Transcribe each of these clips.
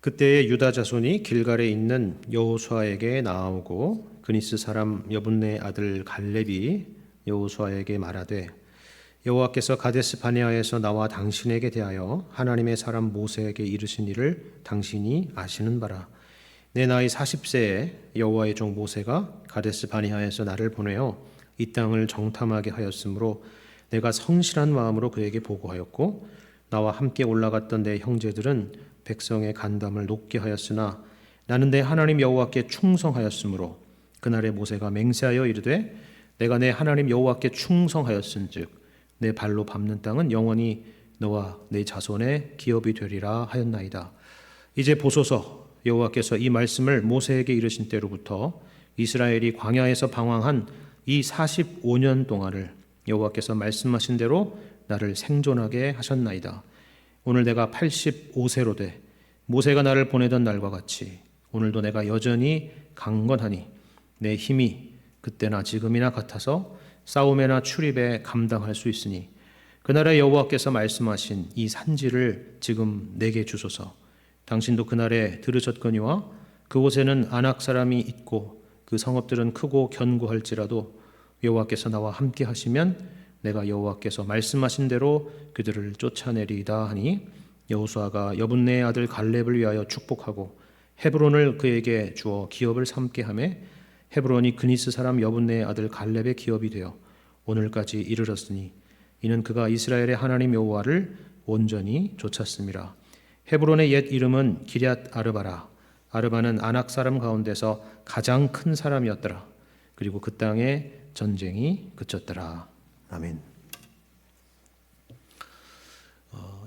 그때에 유다 자손이 길갈에 있는 여호수아에게 나아오고 그니스 사람 여분네 아들 갈렙이 여호수아에게 말하되 여호와께서 가데스 바네아에서 나와 당신에게 대하여 하나님의 사람 모세에게 이르신 일을 당신이 아시는 바라. 내 나이 40세에 여호와의 종 모세가 가데스 바네아에서 나를 보내어 이 땅을 정탐하게 하였으므로 내가 성실한 마음으로 그에게 보고하였고 나와 함께 올라갔던 내 형제들은 백성의 간담을 높게 하였으나 나는 내 하나님 여호와께 충성하였으므로 그날에 모세가 맹세하여 이르되 내가 내 하나님 여호와께 충성하였은즉 내 발로 밟는 땅은 영원히 너와 내 자손의 기업이 되리라 하였나이다. 이제 보소서, 여호와께서 이 말씀을 모세에게 이르신 때로부터 이스라엘이 광야에서 방황한 이 45년 동안을 여호와께서 말씀하신 대로 나를 생존하게 하셨나이다. 오늘 내가 85세로 돼 모세가 나를 보내던 날과 같이 오늘도 내가 여전히 강건하니 내 힘이 그때나 지금이나 같아서 싸움에나 출입에 감당할 수 있으니 그날에 여호와께서 말씀하신 이 산지를 지금 내게 주소서. 당신도 그날에 들으셨거니와 그곳에는 아낙 사람이 있고 그 성읍들은 크고 견고할지라도 여호와께서 나와 함께 하시면 내가 여호와께서 말씀하신 대로 그들을 쫓아내리이다 하니 여호수아가 여분네의 아들 갈렙을 위하여 축복하고 헤브론을 그에게 주어 기업을 삼게 하며 헤브론이 그니스 사람 여분네의 아들 갈렙의 기업이 되어 오늘까지 이르렀으니 이는 그가 이스라엘의 하나님 여호와를 온전히 좇았음이라. 헤브론의 옛 이름은 기럇 아르바라. 아르바는 아낙 사람 가운데서 가장 큰 사람이었더라. 그리고 그 땅에 전쟁이 그쳤더라. 아멘.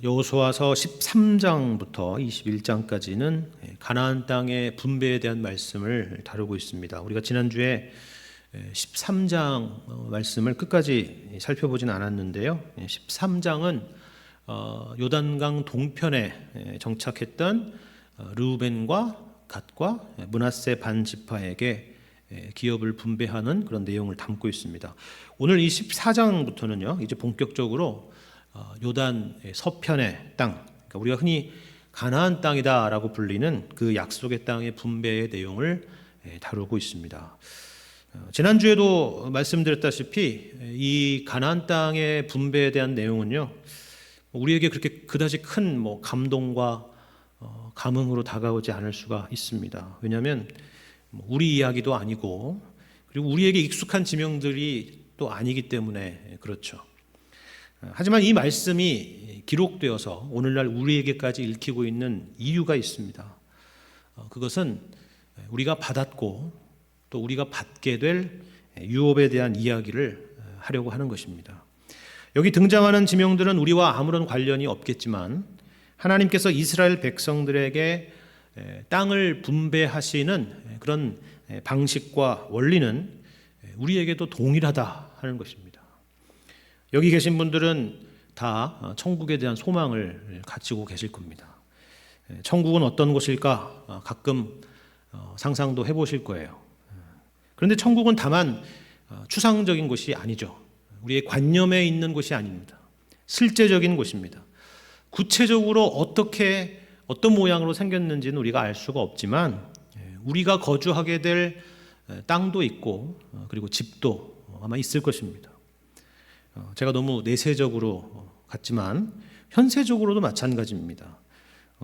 여호수아서 13장부터 21장까지는 가나안 땅의 분배에 대한 말씀을 다루고 있습니다. 우리가 지난주에 13장 말씀을 끝까지 살펴보진 않았는데요. 13장은 요단강 동편에 정착했던 르우벤과 갓과 므낫세 반 지파에게 기업을 분배하는 그런 내용을 담고 있습니다. 오늘 이 14장부터는요, 이제 본격적으로 요단 서편의 땅, 그러니까 우리가 흔히 가나안 땅이다라고 불리는 그 약속의 땅의 분배의 내용을 다루고 있습니다. 지난주에도 말씀드렸다시피 이 가나안 땅의 분배에 대한 내용은요, 우리에게 그렇게 그다지 큰 감동과 감흥으로 다가오지 않을 수가 있습니다. 왜냐하면 우리 이야기도 아니고 그리고 우리에게 익숙한 지명들이 또 아니기 때문에 그렇죠. 하지만 이 말씀이 기록되어서 오늘날 우리에게까지 읽히고 있는 이유가 있습니다. 그것은 우리가 받았고 또 우리가 받게 될 유업에 대한 이야기를 하려고 하는 것입니다. 여기 등장하는 지명들은 우리와 아무런 관련이 없겠지만 하나님께서 이스라엘 백성들에게 땅을 분배하시는 그런 방식과 원리는 우리에게도 동일하다 하는 것입니다. 여기 계신 분들은 다 천국에 대한 소망을 가지고 계실 겁니다. 천국은 어떤 곳일까 가끔 상상도 해보실 거예요. 그런데 천국은 다만 추상적인 곳이 아니죠. 우리의 관념에 있는 곳이 아닙니다. 실제적인 곳입니다. 구체적으로 어떤 모양으로 생겼는지는 우리가 알 수가 없지만 우리가 거주하게 될 땅도 있고 그리고 집도 아마 있을 것입니다. 제가 너무 내세적으로 갔지만 현세적으로도 마찬가지입니다.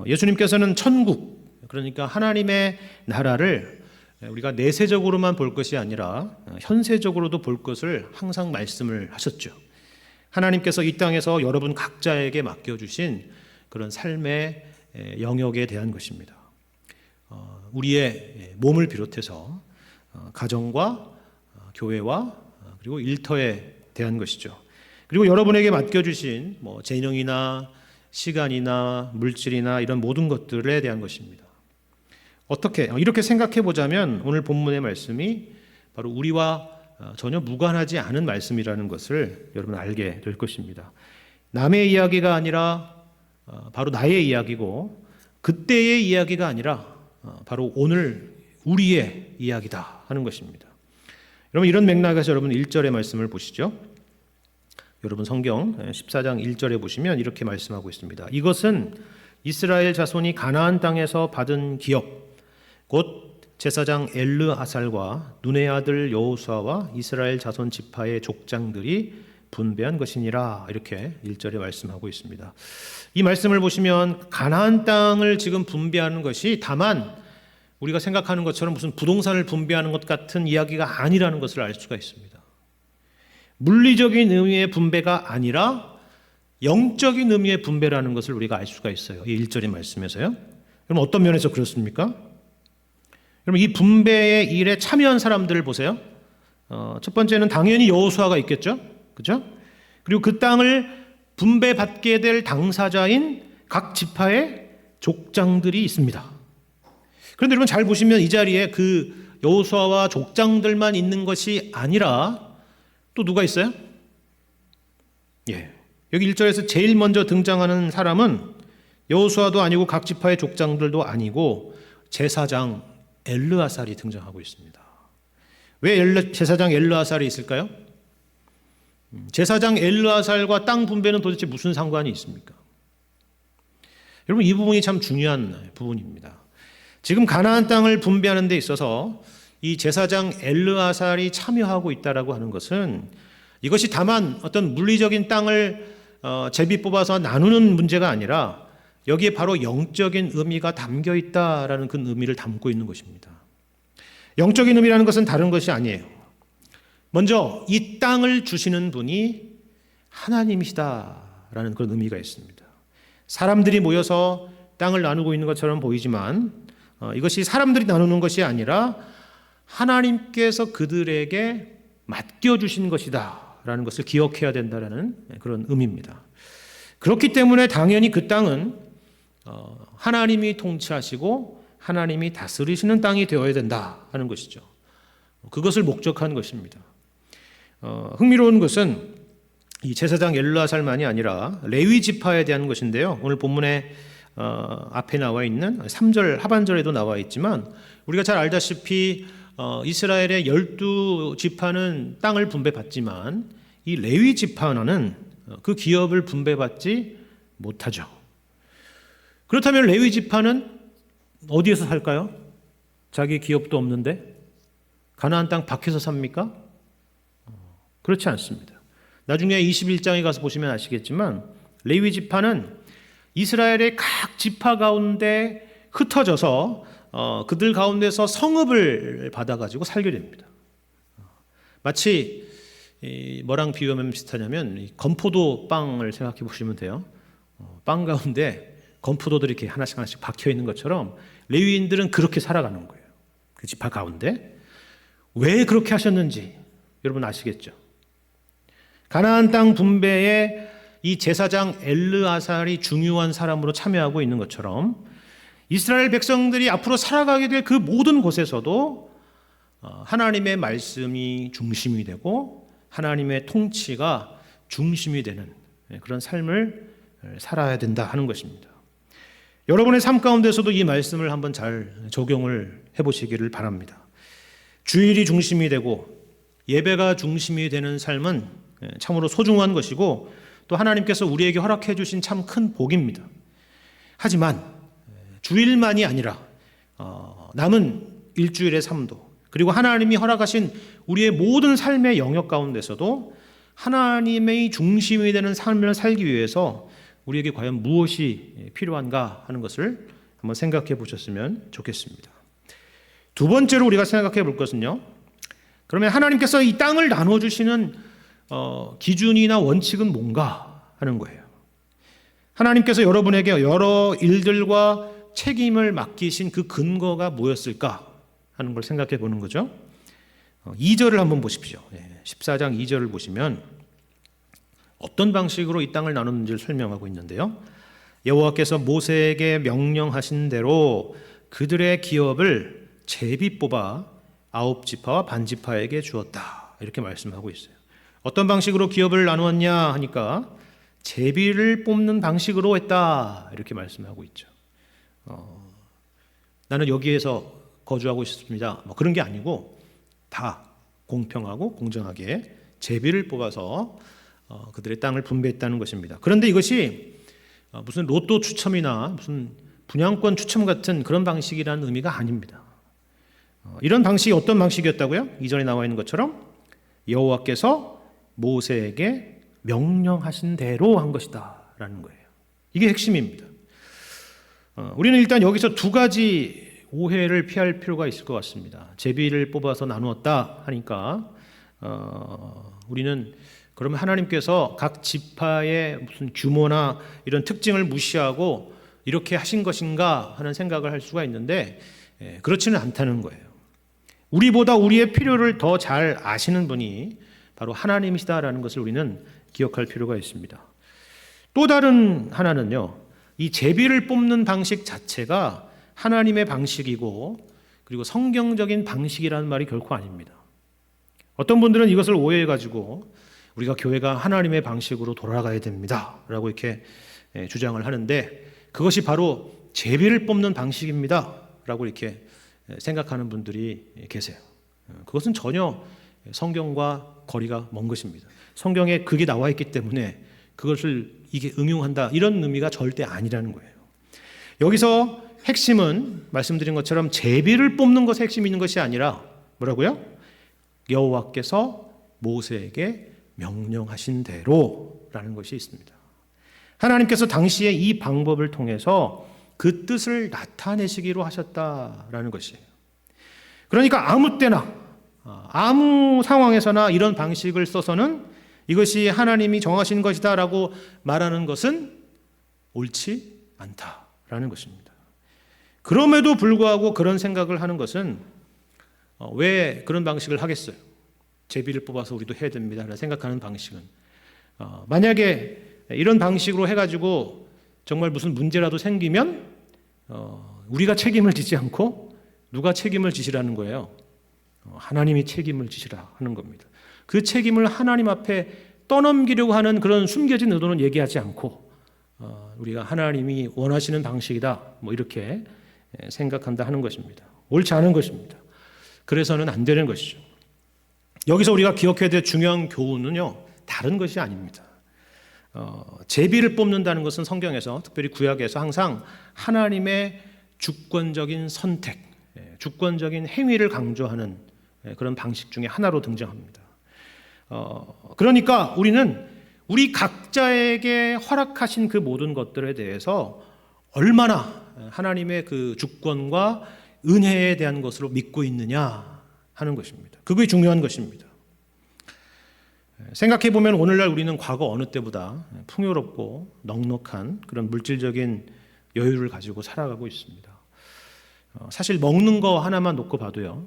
예수님께서는 천국, 그러니까 하나님의 나라를 우리가 내세적으로만 볼 것이 아니라 현세적으로도 볼 것을 항상 말씀을 하셨죠. 하나님께서 이 땅에서 여러분 각자에게 맡겨주신 그런 삶의 영역에 대한 것입니다. 우리의 몸을 비롯해서 가정과 교회와 그리고 일터에 대한 것이죠. 그리고 여러분에게 맡겨주신 재능이나 시간이나 물질이나 이런 모든 것들에 대한 것입니다. 어떻게 이렇게 생각해 보자면 오늘 본문의 말씀이 바로 우리와 전혀 무관하지 않은 말씀이라는 것을 여러분 알게 될 것입니다. 남의 이야기가 아니라 바로 나의 이야기고 그때의 이야기가 아니라 바로 오늘 우리의 이야기다 하는 것입니다. 여러분 이런 맥락에서 여러분 1절의 말씀을 보시죠. 여러분 성경 14장 1절에 보시면 이렇게 말씀하고 있습니다. 이것은 이스라엘 자손이 가나안 땅에서 받은 기업, 곧 제사장 엘르아살과 눈의 아들 여호수아와 이스라엘 자손 지파의 족장들이 분배한 것이니라, 이렇게 1절에 말씀하고 있습니다. 이 말씀을 보시면 가나안 땅을 지금 분배하는 것이 다만 우리가 생각하는 것처럼 무슨 부동산을 분배하는 것 같은 이야기가 아니라는 것을 알 수가 있습니다. 물리적인 의미의 분배가 아니라 영적인 의미의 분배라는 것을 우리가 알 수가 있어요. 이 1절의 말씀에서요. 그럼 어떤 면에서 그렇습니까? 여러분, 이 분배의 일에 참여한 사람들을 보세요. 첫 번째는 당연히 여호수아가 있겠죠. 그죠? 그리고 그 땅을 분배받게 될 당사자인 각 지파의 족장들이 있습니다. 그런데 여러분 잘 보시면 이 자리에 그 여호수아와 족장들만 있는 것이 아니라 또 누가 있어요? 예. 여기 1절에서 제일 먼저 등장하는 사람은 여호수아도 아니고 각 지파의 족장들도 아니고 제사장 엘르아살이 등장하고 있습니다. 왜 제사장 엘르아살이 있을까요? 제사장 엘르아살과 땅 분배는 도대체 무슨 상관이 있습니까? 여러분, 이 부분이 참 중요한 부분입니다. 지금 가나안 땅을 분배하는 데 있어서 이 제사장 엘르아살이 참여하고 있다라고 하는 것은 이것이 다만 어떤 물리적인 땅을 제비 뽑아서 나누는 문제가 아니라 여기에 바로 영적인 의미가 담겨 있다라는 그 의미를 담고 있는 것입니다. 영적인 의미라는 것은 다른 것이 아니에요. 먼저 이 땅을 주시는 분이 하나님이시다라는 그런 의미가 있습니다. 사람들이 모여서 땅을 나누고 있는 것처럼 보이지만 이것이 사람들이 나누는 것이 아니라 하나님께서 그들에게 맡겨주신 것이다라는 것을 기억해야 된다라는 그런 의미입니다. 그렇기 때문에 당연히 그 땅은 하나님이 통치하시고 하나님이 다스리시는 땅이 되어야 된다 하는 것이죠. 그것을 목적한 것입니다. 흥미로운 것은 이 제사장 엘르아살만이 아니라 레위 지파에 대한 것인데요. 오늘 본문에 앞에 나와 있는 3절 하반절에도 나와 있지만 우리가 잘 알다시피 이스라엘의 12지파는 땅을 분배받지만 이 레위 지파는 그 기업을 분배받지 못하죠. 그렇다면 레위 지파는 어디에서 살까요? 자기 기업도 없는데 가나안 땅 밖에서 삽니까? 그렇지 않습니다. 나중에 21장에 가서 보시면 아시겠지만 레위 지파는 이스라엘의 각 지파 가운데 흩어져서 그들 가운데서 성읍을 받아가지고 살게 됩니다. 마치 뭐랑 비유하면 비슷하냐면 건포도 빵을 생각해 보시면 돼요. 빵 가운데 건포도들이 이렇게 하나씩 하나씩 박혀 있는 것처럼 레위인들은 그렇게 살아가는 거예요. 그 지파 가운데. 왜 그렇게 하셨는지 여러분 아시겠죠? 가나안 땅 분배에 이 제사장 엘르아살이 중요한 사람으로 참여하고 있는 것처럼 이스라엘 백성들이 앞으로 살아가게 될 그 모든 곳에서도 하나님의 말씀이 중심이 되고 하나님의 통치가 중심이 되는 그런 삶을 살아야 된다 하는 것입니다. 여러분의 삶 가운데서도 이 말씀을 한번 잘 적용을 해보시기를 바랍니다. 주일이 중심이 되고 예배가 중심이 되는 삶은 참으로 소중한 것이고 또 하나님께서 우리에게 허락해 주신 참 큰 복입니다. 하지만 주일만이 아니라 남은 일주일의 삶도 그리고 하나님이 허락하신 우리의 모든 삶의 영역 가운데서도 하나님의 중심이 되는 삶을 살기 위해서 우리에게 과연 무엇이 필요한가 하는 것을 한번 생각해 보셨으면 좋겠습니다. 두 번째로 우리가 생각해 볼 것은요. 그러면 하나님께서 이 땅을 나눠주시는 기준이나 원칙은 뭔가 하는 거예요. 하나님께서 여러분에게 여러 일들과 책임을 맡기신 그 근거가 뭐였을까 하는 걸 생각해 보는 거죠. 2절을 한번 보십시오. 14장 2절을 보시면 어떤 방식으로 이 땅을 나눴는지를 설명하고 있는데요. 여호와께서 모세에게 명령하신 대로 그들의 기업을 제비 뽑아 9지파와 반지파에게 주었다. 이렇게 말씀하고 있어요. 어떤 방식으로 기업을 나누었냐 하니까 제비를 뽑는 방식으로 했다. 이렇게 말씀하고 있죠. 나는 여기에서 거주하고 싶습니다. 뭐 그런 게 아니고 다 공평하고 공정하게 제비를 뽑아서 그들의 땅을 분배했다는 것입니다. 그런데 이것이 무슨 로또 추첨이나 무슨 분양권 추첨 같은 그런 방식이라는 의미가 아닙니다. 이런 방식이 어떤 방식이었다고요? 이전에 나와 있는 것처럼 여호와께서 모세에게 명령하신 대로 한 것이다 라는 거예요. 이게 핵심입니다. 우리는 일단 여기서 두 가지 오해를 피할 필요가 있을 것 같습니다. 제비를 뽑아서 나누었다 하니까 우리는 그러면 하나님께서 각 지파의 무슨 규모나 이런 특징을 무시하고 이렇게 하신 것인가 하는 생각을 할 수가 있는데 그렇지는 않다는 거예요. 우리보다 우리의 필요를 더 잘 아시는 분이 바로 하나님이시다라는 것을 우리는 기억할 필요가 있습니다. 또 다른 하나는요, 이 제비를 뽑는 방식 자체가 하나님의 방식이고 그리고 성경적인 방식이라는 말이 결코 아닙니다. 어떤 분들은 이것을 오해해가지고 우리가 교회가 하나님의 방식으로 돌아가야 됩니다 라고 이렇게 주장을 하는데 그것이 바로 제비를 뽑는 방식입니다 라고 이렇게 생각하는 분들이 계세요. 그것은 전혀 성경과 거리가 먼 것입니다. 성경에 그게 나와 있기 때문에 그것을 이게 응용한다 이런 의미가 절대 아니라는 거예요. 여기서 핵심은 말씀드린 것처럼 제비를 뽑는 것에 핵심이 있는 것이 아니라 뭐라고요? 여호와께서 모세에게 명령하신 대로라는 것이 있습니다. 하나님께서 당시에 이 방법을 통해서 그 뜻을 나타내시기로 하셨다라는 것이에요. 그러니까 아무 때나 아무 상황에서나 이런 방식을 써서는 이것이 하나님이 정하신 것이다라고 말하는 것은 옳지 않다라는 것입니다. 그럼에도 불구하고 그런 생각을 하는 것은 왜 그런 방식을 하겠어요? 제비를 뽑아서 우리도 해야 됩니다라고 생각하는 방식은 만약에 이런 방식으로 해가지고 정말 무슨 문제라도 생기면 우리가 책임을 지지 않고 누가 책임을 지시라는 거예요? 하나님이 책임을 지시라 하는 겁니다. 그 책임을 하나님 앞에 떠넘기려고 하는 그런 숨겨진 의도는 얘기하지 않고 우리가 하나님이 원하시는 방식이다 뭐 이렇게 생각한다 하는 것입니다. 옳지 않은 것입니다. 그래서는 안 되는 것이죠. 여기서 우리가 기억해야 될 중요한 교훈은요, 다른 것이 아닙니다. 제비를 뽑는다는 것은 성경에서 특별히 구약에서 항상 하나님의 주권적인 선택, 주권적인 행위를 강조하는 그런 방식 중에 하나로 등장합니다. 그러니까 우리는 우리 각자에게 허락하신 그 모든 것들에 대해서 얼마나 하나님의 그 주권과 은혜에 대한 것으로 믿고 있느냐 하는 것입니다. 그게 중요한 것입니다. 생각해 보면 오늘날 우리는 과거 어느 때보다 풍요롭고 넉넉한 그런 물질적인 여유를 가지고 살아가고 있습니다. 사실 먹는 거 하나만 놓고 봐도요,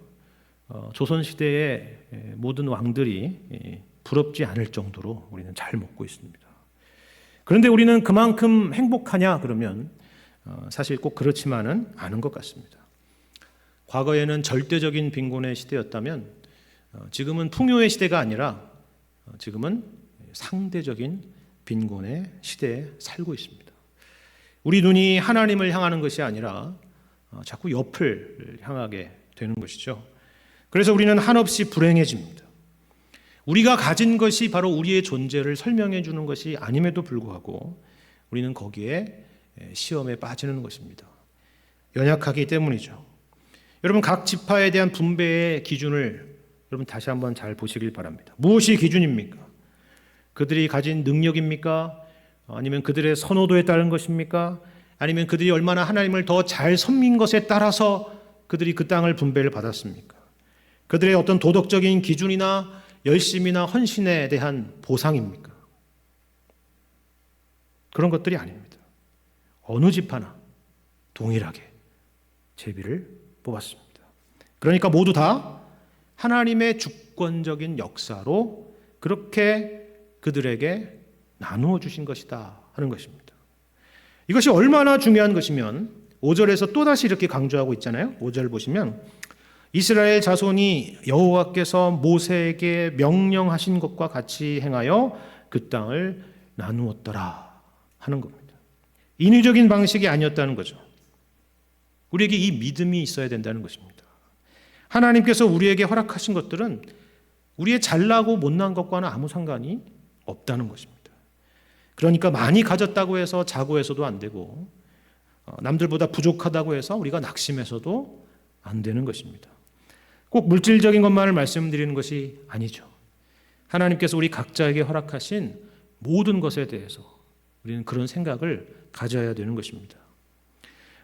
조선시대의 모든 왕들이 부럽지 않을 정도로 우리는 잘 먹고 있습니다. 그런데 우리는 그만큼 행복하냐 그러면 사실 꼭 그렇지만은 않은 것 같습니다. 과거에는 절대적인 빈곤의 시대였다면 지금은 풍요의 시대가 아니라 지금은 상대적인 빈곤의 시대에 살고 있습니다. 우리 눈이 하나님을 향하는 것이 아니라 자꾸 옆을 향하게 되는 것이죠. 그래서 우리는 한없이 불행해집니다. 우리가 가진 것이 바로 우리의 존재를 설명해 주는 것이 아님에도 불구하고 우리는 거기에 시험에 빠지는 것입니다. 연약하기 때문이죠. 여러분, 각 지파에 대한 분배의 기준을 여러분 다시 한번 잘 보시길 바랍니다. 무엇이 기준입니까? 그들이 가진 능력입니까? 아니면 그들의 선호도에 따른 것입니까? 아니면 그들이 얼마나 하나님을 더 잘 섬긴 것에 따라서 그들이 그 땅을 분배를 받았습니까? 그들의 어떤 도덕적인 기준이나 열심이나 헌신에 대한 보상입니까? 그런 것들이 아닙니다. 어느 지파나 동일하게 제비를 뽑았습니다. 그러니까 모두 다 하나님의 주권적인 역사로 그렇게 그들에게 나누어 주신 것이다 하는 것입니다. 이것이 얼마나 중요한 것이면 5절에서 또다시 이렇게 강조하고 있잖아요. 5절 보시면 이스라엘 자손이 여호와께서 모세에게 명령하신 것과 같이 행하여 그 땅을 나누었더라 하는 겁니다. 인위적인 방식이 아니었다는 거죠. 우리에게 이 믿음이 있어야 된다는 것입니다. 하나님께서 우리에게 허락하신 것들은 우리의 잘나고 못난 것과는 아무 상관이 없다는 것입니다. 그러니까 많이 가졌다고 해서 자고해서도 안 되고 남들보다 부족하다고 해서 우리가 낙심해서도 안 되는 것입니다. 꼭 물질적인 것만을 말씀드리는 것이 아니죠. 하나님께서 우리 각자에게 허락하신 모든 것에 대해서 우리는 그런 생각을 가져야 되는 것입니다.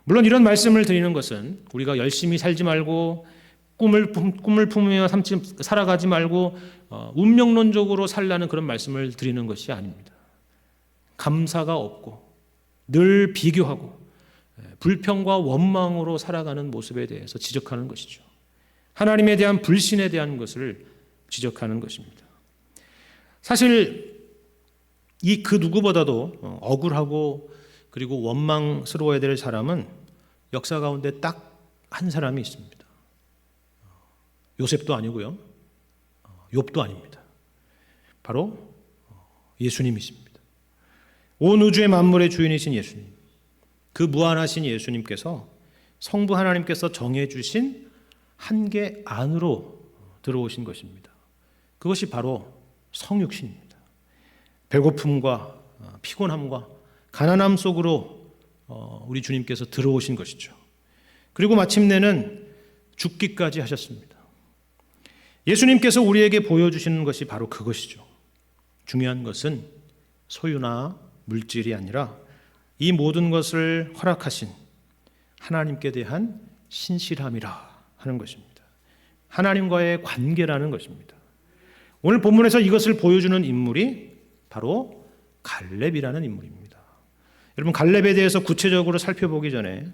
물론 이런 말씀을 드리는 것은 우리가 열심히 살지 말고 꿈을 품으며 살아가지 말고 운명론적으로 살라는 그런 말씀을 드리는 것이 아닙니다. 감사가 없고 늘 비교하고 불평과 원망으로 살아가는 모습에 대해서 지적하는 것이죠. 하나님에 대한 불신에 대한 것을 지적하는 것입니다. 사실 그 누구보다도 억울하고 그리고 원망스러워야 될 사람은 역사 가운데 딱 한 사람이 있습니다. 요셉도 아니고요, 욥도 아닙니다. 바로 예수님이십니다. 온 우주의 만물의 주인이신 예수님, 그 무한하신 예수님께서 성부 하나님께서 정해주신 한계 안으로 들어오신 것입니다. 그것이 바로 성육신입니다. 배고픔과 피곤함과 가난함 속으로 우리 주님께서 들어오신 것이죠. 그리고 마침내는 죽기까지 하셨습니다. 예수님께서 우리에게 보여주시는 것이 바로 그것이죠. 중요한 것은 소유나 물질이 아니라 이 모든 것을 허락하신 하나님께 대한 신실함이라 하는 것입니다. 하나님과의 관계라는 것입니다. 오늘 본문에서 이것을 보여주는 인물이 바로 갈렙이라는 인물입니다. 여러분, 갈렙에 대해서 구체적으로 살펴보기 전에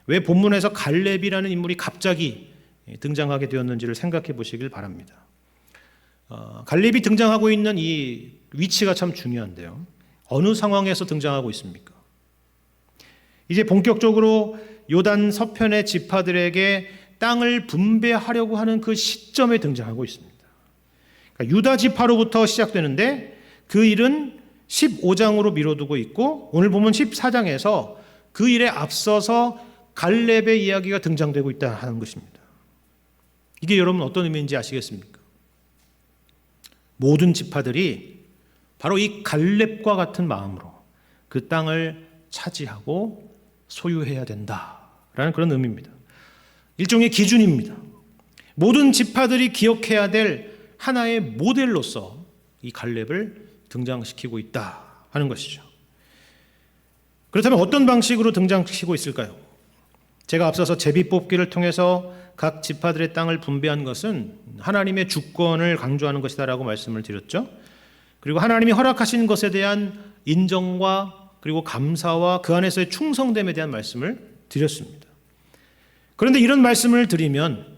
왜 본문에서 갈렙이라는 인물이 갑자기 등장하게 되었는지를 생각해 보시길 바랍니다. 갈렙이 등장하고 있는 이 위치가 참 중요한데요. 어느 상황에서 등장하고 있습니까? 이제 본격적으로 요단 서편의 지파들에게 땅을 분배하려고 하는 그 시점에 등장하고 있습니다. 그러니까 유다 지파로부터 시작되는데 그 일은 15장으로 미뤄두고 있고 오늘 보면 14장에서 그 일에 앞서서 갈렙의 이야기가 등장되고 있다 하는 것입니다. 이게 여러분 어떤 의미인지 아시겠습니까? 모든 지파들이 바로 이 갈렙과 같은 마음으로 그 땅을 차지하고 소유해야 된다라는 그런 의미입니다. 일종의 기준입니다. 모든 지파들이 기억해야 될 하나의 모델로서 이 갈렙을 등장시키고 있다 하는 것이죠. 그렇다면 어떤 방식으로 등장시키고 있을까요? 제가 앞서서 제비뽑기를 통해서 각 지파들의 땅을 분배한 것은 하나님의 주권을 강조하는 것이다라고 말씀을 드렸죠. 그리고 하나님이 허락하신 것에 대한 인정과 그리고 감사와 그 안에서의 충성됨에 대한 말씀을 드렸습니다. 그런데 이런 말씀을 드리면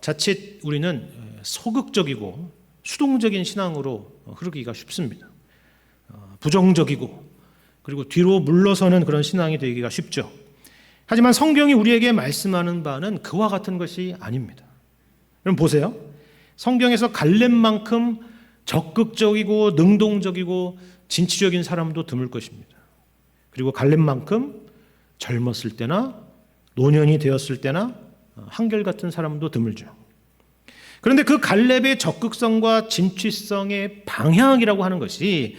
자칫 우리는 소극적이고 수동적인 신앙으로 흐르기가 쉽습니다. 부정적이고 그리고 뒤로 물러서는 그런 신앙이 되기가 쉽죠. 하지만 성경이 우리에게 말씀하는 바는 그와 같은 것이 아닙니다. 여러분 보세요. 성경에서 갈렙만큼 적극적이고 능동적이고 진취적인 사람도 드물 것입니다. 그리고 갈렙만큼 젊었을 때나 노년이 되었을 때나 한결같은 사람도 드물죠. 그런데 그 갈렙의 적극성과 진취성의 방향이라고 하는 것이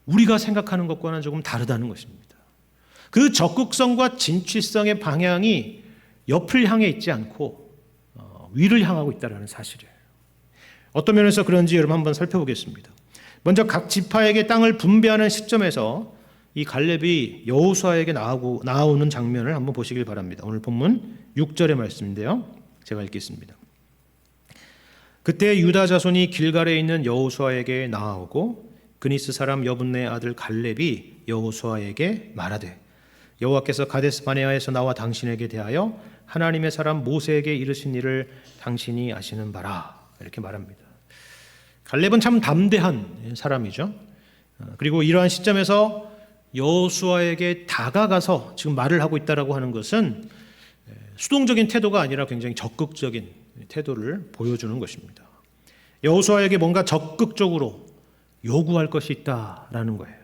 우리가 생각하는 것과는 조금 다르다는 것입니다. 그 적극성과 진취성의 방향이 옆을 향해 있지 않고 위를 향하고 있다는 사실이에요. 어떤 면에서 그런지 여러분 한번 살펴보겠습니다. 먼저 각 지파에게 땅을 분배하는 시점에서 이 갈렙이 여호수아에게 나오는 장면을 한번 보시길 바랍니다. 오늘 본문 6절의 말씀인데요. 제가 읽겠습니다. 그때 유다 자손이 길갈에 있는 여호수아에게 나아오고 그니스 사람 여분네 아들 갈렙이 여호수아에게 말하되 여호와께서 가데스 바네아에서 나와 당신에게 대하여 하나님의 사람 모세에게 이르신 일을 당신이 아시는 바라 이렇게 말합니다. 갈렙은 참 담대한 사람이죠. 그리고 이러한 시점에서 여호수아에게 다가가서 지금 말을 하고 있다라고 하는 것은 수동적인 태도가 아니라 굉장히 적극적인 태도를 보여주는 것입니다. 여호수아에게 뭔가 적극적으로 요구할 것이 있다라는 거예요.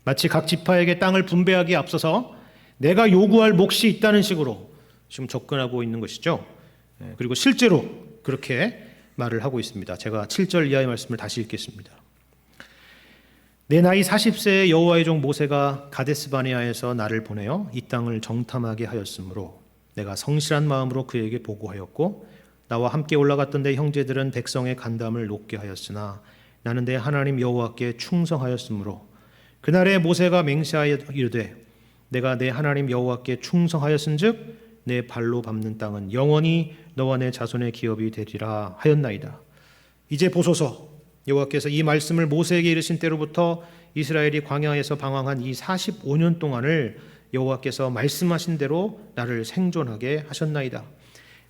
마치 각 지파에게 땅을 분배하기에 앞서서 내가 요구할 몫이 있다는 식으로 지금 접근하고 있는 것이죠. 그리고 실제로 그렇게 말을 하고 있습니다. 제가 7절 이하의 말씀을 다시 읽겠습니다. 내 나이 40세에 여호와의 종 모세가 가데스 바네아에서 나를 보내어 이 땅을 정탐하게 하였으므로 내가 성실한 마음으로 그에게 보고하였고 나와 함께 올라갔던 내 형제들은 백성의 간담을 높게 하였으나 나는 내 하나님 여호와께 충성하였으므로 그날에 모세가 맹세하여 이르되 내가 내 하나님 여호와께 충성하였은즉 내 발로 밟는 땅은 영원히 너와 내 자손의 기업이 되리라 하였나이다. 이제 보소서, 여호와께서 이 말씀을 모세에게 이르신 때로부터 이스라엘이 광야에서 방황한 이 45년 동안을 여호와께서 말씀하신 대로 나를 생존하게 하셨나이다.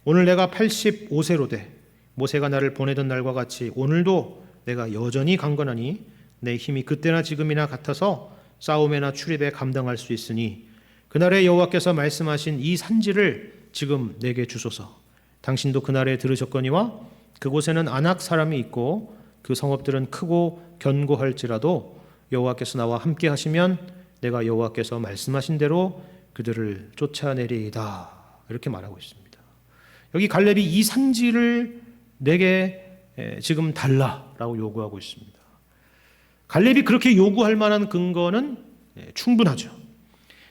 오늘 내가 85세로 돼 모세가 나를 보내던 날과 같이 오늘도 내가 여전히 강건하니 내 힘이 그때나 지금이나 같아서 싸움에나 출입에 감당할 수 있으니 그날에 여호와께서 말씀하신 이 산지를 지금 내게 주소서. 당신도 그날에 들으셨거니와 그곳에는 아낙 사람이 있고 그 성읍들은 크고 견고할지라도 여호와께서 나와 함께 하시면 내가 여호와께서 말씀하신 대로 그들을 쫓아내리이다. 이렇게 말하고 있습니다. 여기 갈렙이 이 산지를 내게 지금 달라라고 요구하고 있습니다. 갈렙이 그렇게 요구할 만한 근거는 충분하죠.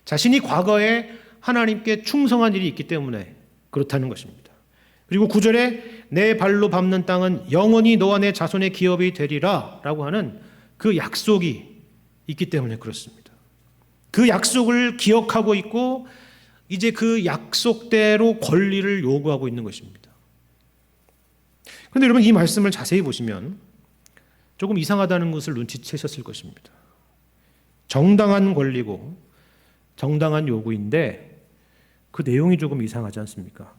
자신이 과거에 하나님께 충성한 일이 있기 때문에 그렇다는 것입니다. 그리고 9절에 내 발로 밟는 땅은 영원히 너와 내 자손의 기업이 되리라 라고 하는 그 약속이 있기 때문에 그렇습니다. 그 약속을 기억하고 있고 이제 그 약속대로 권리를 요구하고 있는 것입니다. 그런데 여러분, 이 말씀을 자세히 보시면 조금 이상하다는 것을 눈치채셨을 것입니다. 정당한 권리고 정당한 요구인데 그 내용이 조금 이상하지 않습니까?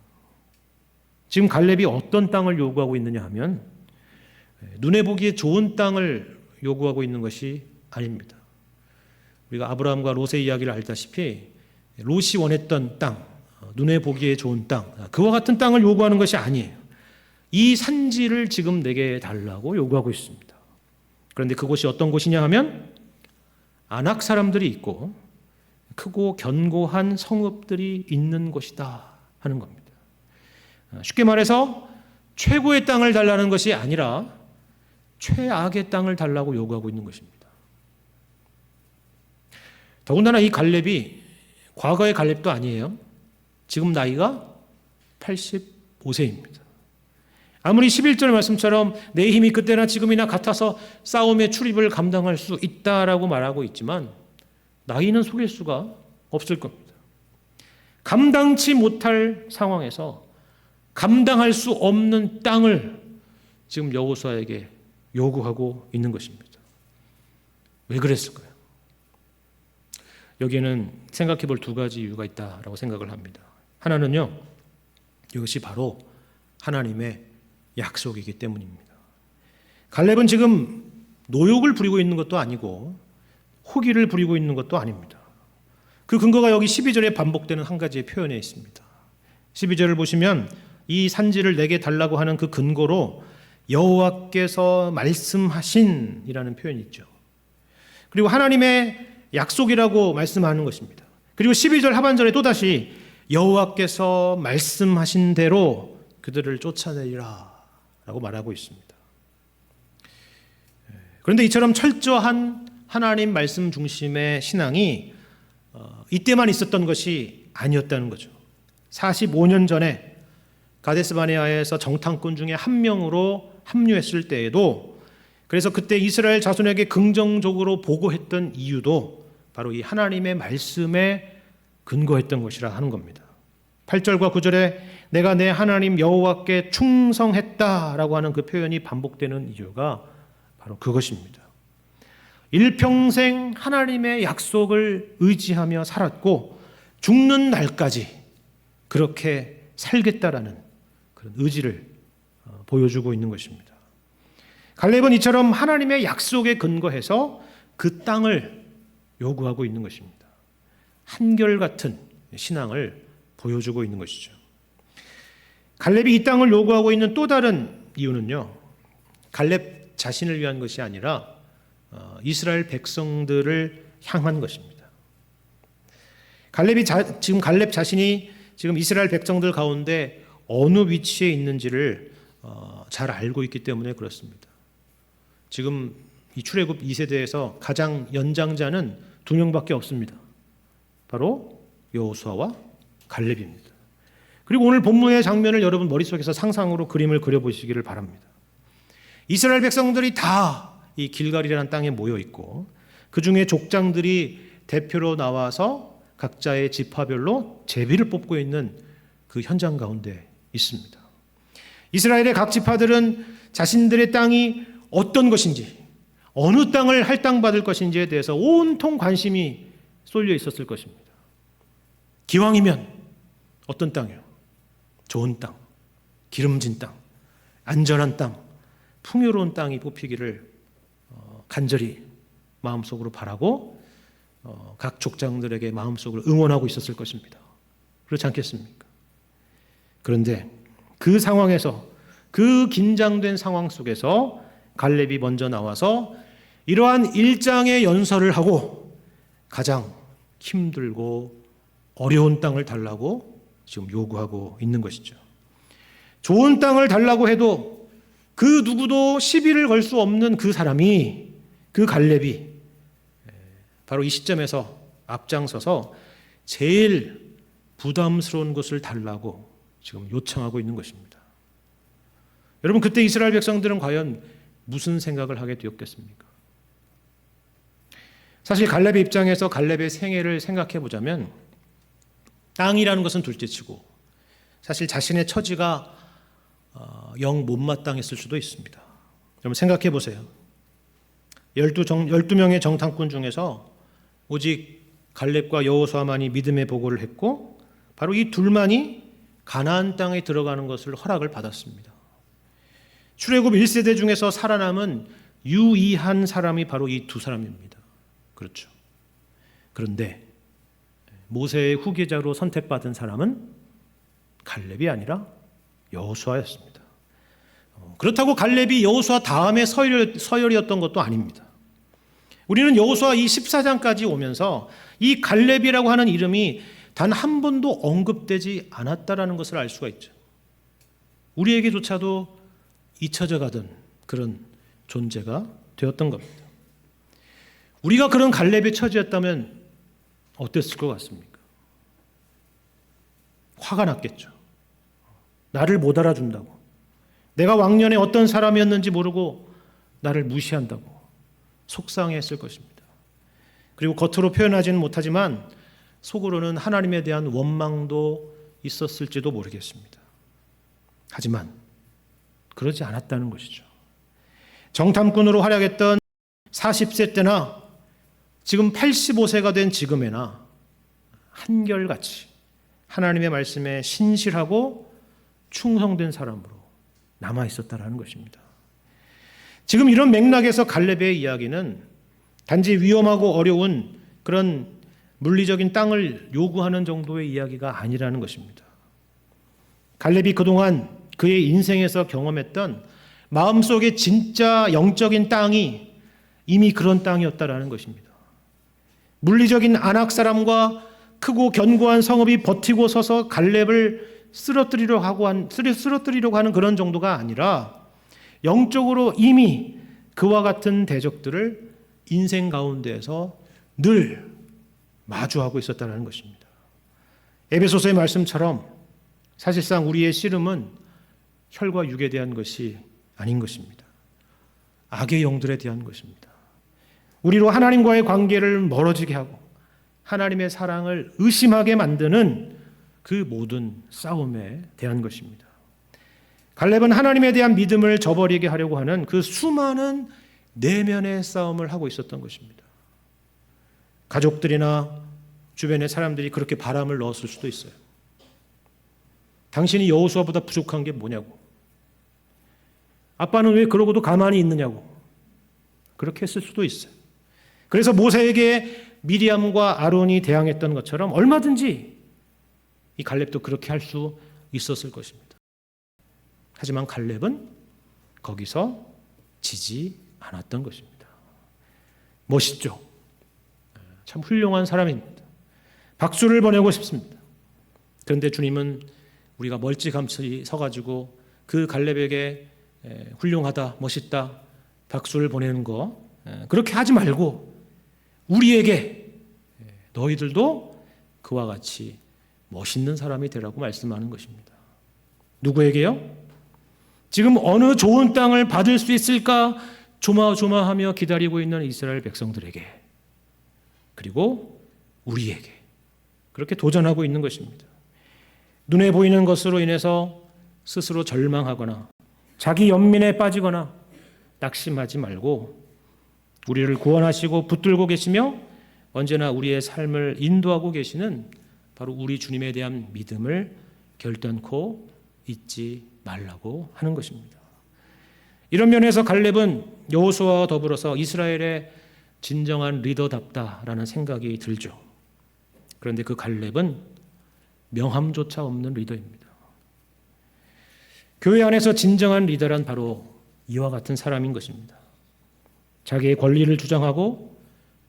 지금 갈렙이 어떤 땅을 요구하고 있느냐 하면 눈에 보기에 좋은 땅을 요구하고 있는 것이 아닙니다. 우리가 아브라함과 롯의 이야기를 알다시피 롯이 원했던 땅, 눈에 보기에 좋은 땅, 그와 같은 땅을 요구하는 것이 아니에요. 이 산지를 지금 내게 달라고 요구하고 있습니다. 그런데 그곳이 어떤 곳이냐 하면 아낙 사람들이 있고 크고 견고한 성읍들이 있는 곳이다 하는 겁니다. 쉽게 말해서 최고의 땅을 달라는 것이 아니라 최악의 땅을 달라고 요구하고 있는 것입니다. 더군다나 이 갈렙이 과거의 갈렙도 아니에요. 지금 나이가 85세입니다. 아무리 11절 말씀처럼 내 힘이 그때나 지금이나 같아서 싸움의 출입을 감당할 수 있다라고 말하고 있지만 나이는 속일 수가 없을 겁니다. 감당치 못할 상황에서 감당할 수 없는 땅을 지금 여호수아에게 요구하고 있는 것입니다. 왜 그랬을까요? 여기에는 생각해 볼 두 가지 이유가 있다라고 생각을 합니다. 하나는요, 이것이 바로 하나님의 약속이기 때문입니다. 갈렙은 지금 노욕을 부리고 있는 것도 아니고 호기를 부리고 있는 것도 아닙니다. 그 근거가 여기 12절에 반복되는 한 가지의 표현에 있습니다. 12절을 보시면 이 산지를 내게 달라고 하는 그 근거로 여호와께서 말씀하신이라는 표현이 있죠. 그리고 하나님의 약속이라고 말씀하는 것입니다. 그리고 12절 하반절에 또다시 여호와께서 말씀하신 대로 그들을 쫓아내리라 라고 말하고 있습니다. 그런데 이처럼 철저한 하나님 말씀 중심의 신앙이 이때만 있었던 것이 아니었다는 거죠. 45년 전에 가데스 바네아에서 정탐꾼 중에 한 명으로 합류했을 때에도, 그래서 그때 이스라엘 자손에게 긍정적으로 보고했던 이유도 바로 이 하나님의 말씀에 근거했던 것이라 하는 겁니다. 8절과 9절에 내가 내 하나님 여호와께 충성했다라고 하는 그 표현이 반복되는 이유가 바로 그것입니다. 일평생 하나님의 약속을 의지하며 살았고 죽는 날까지 그렇게 살겠다라는 그런 의지를 보여주고 있는 것입니다. 갈렙은 이처럼 하나님의 약속에 근거해서 그 땅을 요구하고 있는 것입니다. 한결같은 신앙을 보여주고 있는 것이죠. 갈렙이 이 땅을 요구하고 있는 또 다른 이유는요, 갈렙 자신을 위한 것이 아니라 이스라엘 백성들을 향한 것입니다. 지금 갈렙 자신이 지금 이스라엘 백성들 가운데 어느 위치에 있는지를 잘 알고 있기 때문에 그렇습니다. 지금 이 출애굽 2세대에서 가장 연장자는 두 명밖에 없습니다. 바로 여호수아와 갈렙입니다. 그리고 오늘 본문의 장면을 여러분 머릿속에서 상상으로 그림을 그려보시기를 바랍니다. 이스라엘 백성들이 다 이 길갈이라는 땅에 모여 있고 그 중에 족장들이 대표로 나와서 각자의 지파별로 제비를 뽑고 있는 그 현장 가운데 있습니다. 이스라엘의 각 지파들은 자신들의 땅이 어떤 것인지, 어느 땅을 할당받을 것인지에 대해서 온통 관심이 쏠려 있었을 것입니다. 기왕이면 어떤 땅이요? 좋은 땅, 기름진 땅, 안전한 땅, 풍요로운 땅이 뽑히기를 간절히 마음속으로 바라고 각 족장들에게 마음속으로 응원하고 있었을 것입니다. 그렇지 않겠습니까? 그런데 그 상황에서, 그 긴장된 상황 속에서 갈렙이 먼저 나와서 이러한 일장의 연설을 하고 가장 힘들고 어려운 땅을 달라고 지금 요구하고 있는 것이죠. 좋은 땅을 달라고 해도 그 누구도 시비를 걸 수 없는 그 사람이, 그 갈렙이 바로 이 시점에서 앞장서서 제일 부담스러운 것을 달라고 지금 요청하고 있는 것입니다. 여러분, 그때 이스라엘 백성들은 과연 무슨 생각을 하게 되었겠습니까? 사실 갈렙의 입장에서 갈렙의 생애를 생각해 보자면 땅이라는 것은 둘째치고 사실 자신의 처지가 영 못마땅했을 수도 있습니다. 여러분 생각해 보세요. 12명의 정탐꾼 중에서 오직 갈렙과 여호수아만이 믿음의 보고를 했고 바로 이 둘만이 가나안 땅에 들어가는 것을 허락을 받았습니다. 출애굽 1세대 중에서 살아남은 유일한 사람이 바로 이 두 사람입니다. 그렇죠. 그런데 모세의 후계자로 선택받은 사람은 갈렙이 아니라 여호수아였습니다. 그렇다고 갈렙이 여호수아 다음에 서열이었던 것도 아닙니다. 우리는 여호수아 이 14장까지 오면서 이 갈렙이라고 하는 이름이 단 한 번도 언급되지 않았다라는 것을 알 수가 있죠. 우리에게조차도 잊혀져 가던 그런 존재가 되었던 겁니다. 우리가 그런 갈렙의 처지였다면 어땠을 것 같습니까? 화가 났겠죠. 나를 못 알아준다고, 내가 왕년에 어떤 사람이었는지 모르고 나를 무시한다고 속상해했을 것입니다. 그리고 겉으로 표현하지는 못하지만 속으로는 하나님에 대한 원망도 있었을지도 모르겠습니다. 하지만 그러지 않았다는 것이죠. 정탐꾼으로 활약했던 40세 때나 지금 85세가 된 지금에나 한결같이 하나님의 말씀에 신실하고 충성된 사람으로 남아 있었다라는 것입니다. 지금 이런 맥락에서 갈렙의 이야기는 단지 위험하고 어려운 그런 물리적인 땅을 요구하는 정도의 이야기가 아니라는 것입니다. 갈렙이 그동안 그의 인생에서 경험했던 마음속에 진짜 영적인 땅이 이미 그런 땅이었다라는 것입니다. 물리적인 아낙 사람과 크고 견고한 성읍이 버티고 서서 갈렙을 쓰러뜨리려고 하는 그런 정도가 아니라 영적으로 이미 그와 같은 대적들을 인생 가운데에서 늘 마주하고 있었다는 것입니다. 에베소서의 말씀처럼 사실상 우리의 씨름은 혈과 육에 대한 것이 아닌 것입니다. 악의 영들에 대한 것입니다. 우리로 하나님과의 관계를 멀어지게 하고 하나님의 사랑을 의심하게 만드는 그 모든 싸움에 대한 것입니다. 갈렙은 하나님에 대한 믿음을 저버리게 하려고 하는 그 수많은 내면의 싸움을 하고 있었던 것입니다. 가족들이나 주변의 사람들이 그렇게 바람을 넣었을 수도 있어요. 당신이 여호수아보다 부족한 게 뭐냐고, 아빠는 왜 그러고도 가만히 있느냐고 그렇게 했을 수도 있어요. 그래서 모세에게 미리암과 아론이 대항했던 것처럼 얼마든지 이 갈렙도 그렇게 할 수 있었을 것입니다. 하지만 갈렙은 거기서 지지 않았던 것입니다. 멋있죠? 참 훌륭한 사람입니다. 박수를 보내고 싶습니다. 그런데 주님은 우리가 멀찌감치 서가지고 그 갈렙에게 훌륭하다, 멋있다 박수를 보내는 거 그렇게 하지 말고 우리에게 너희들도 그와 같이 멋있는 사람이 되라고 말씀하는 것입니다. 누구에게요? 지금 어느 좋은 땅을 받을 수 있을까 조마조마하며 기다리고 있는 이스라엘 백성들에게, 그리고 우리에게 그렇게 도전하고 있는 것입니다. 눈에 보이는 것으로 인해서 스스로 절망하거나 자기 연민에 빠지거나 낙심하지 말고 우리를 구원하시고 붙들고 계시며 언제나 우리의 삶을 인도하고 계시는 바로 우리 주님에 대한 믿음을 결단코 잊지 말라고 하는 것입니다. 이런 면에서 갈렙은 여호수아와 더불어서 이스라엘의 진정한 리더답다라는 생각이 들죠. 그런데 그 갈렙은 명함조차 없는 리더입니다. 교회 안에서 진정한 리더란 바로 이와 같은 사람인 것입니다. 자기의 권리를 주장하고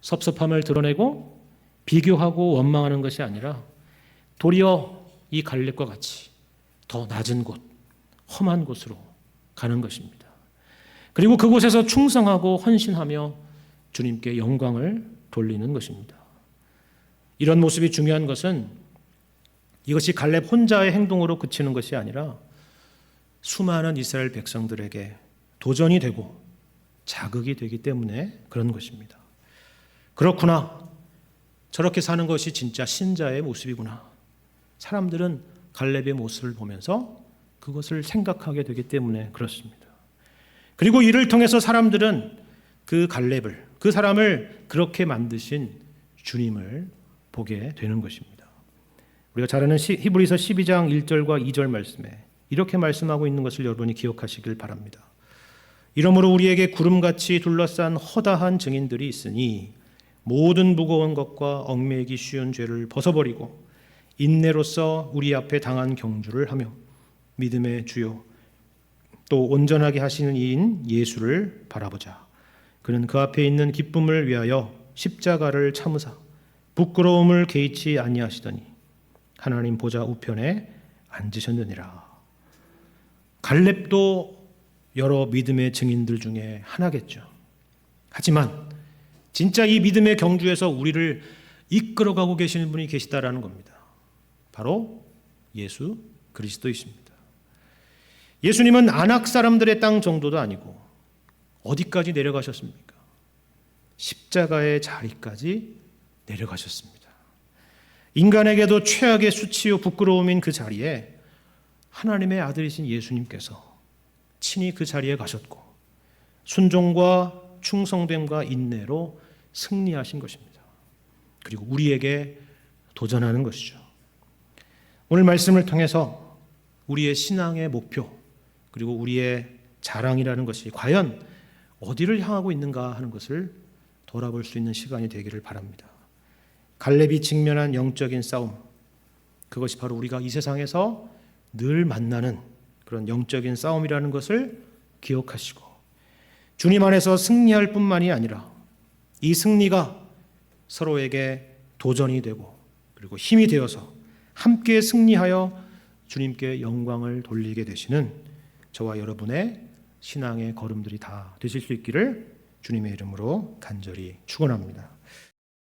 섭섭함을 드러내고 비교하고 원망하는 것이 아니라 도리어 이 갈렙과 같이 더 낮은 곳, 험한 곳으로 가는 것입니다. 그리고 그곳에서 충성하고 헌신하며 주님께 영광을 돌리는 것입니다. 이런 모습이 중요한 것은 이것이 갈렙 혼자의 행동으로 그치는 것이 아니라 수많은 이스라엘 백성들에게 도전이 되고 자극이 되기 때문에 그런 것입니다. 그렇구나. 저렇게 사는 것이 진짜 신자의 모습이구나. 사람들은 갈렙의 모습을 보면서 그것을 생각하게 되기 때문에 그렇습니다. 그리고 이를 통해서 사람들은 그 갈렙을, 그 사람을 그렇게 만드신 주님을 보게 되는 것입니다. 우리가 잘 아는 히브리서 12장 1절과 2절 말씀에 이렇게 말씀하고 있는 것을 여러분이 기억하시길 바랍니다. 이러므로 우리에게 구름같이 둘러싼 허다한 증인들이 있으니 모든 무거운 것과 얽매이기 쉬운 죄를 벗어버리고 인내로써 우리 앞에 당한 경주를 하며 믿음의 주요 또 온전하게 하시는 이인 예수를 바라보자. 그는 그 앞에 있는 기쁨을 위하여 십자가를 참으사 부끄러움을 개의치 아니하시더니 하나님 보좌 우편에 앉으셨느니라. 갈렙도 여러 믿음의 증인들 중에 하나겠죠. 하지만 진짜 이 믿음의 경주에서 우리를 이끌어가고 계시는 분이 계시다라는 겁니다. 바로 예수 그리스도이십니다. 예수님은 안악 사람들의 땅 정도도 아니고 어디까지 내려가셨습니까? 십자가의 자리까지 내려가셨습니다. 인간에게도 최악의 수치요 부끄러움인 그 자리에 하나님의 아들이신 예수님께서 친히 그 자리에 가셨고 순종과 충성됨과 인내로 승리하신 것입니다. 그리고 우리에게 도전하는 것이죠. 오늘 말씀을 통해서 우리의 신앙의 목표 그리고 우리의 자랑이라는 것이 과연 어디를 향하고 있는가 하는 것을 돌아볼 수 있는 시간이 되기를 바랍니다. 갈렙이 직면한 영적인 싸움, 그것이 바로 우리가 이 세상에서 늘 만나는 그런 영적인 싸움이라는 것을 기억하시고 주님 안에서 승리할 뿐만이 아니라 이 승리가 서로에게 도전이 되고 그리고 힘이 되어서 함께 승리하여 주님께 영광을 돌리게 되시는 저와 여러분의 신앙의 걸음들이 다 되실 수 있기를 주님의 이름으로 간절히 축원합니다.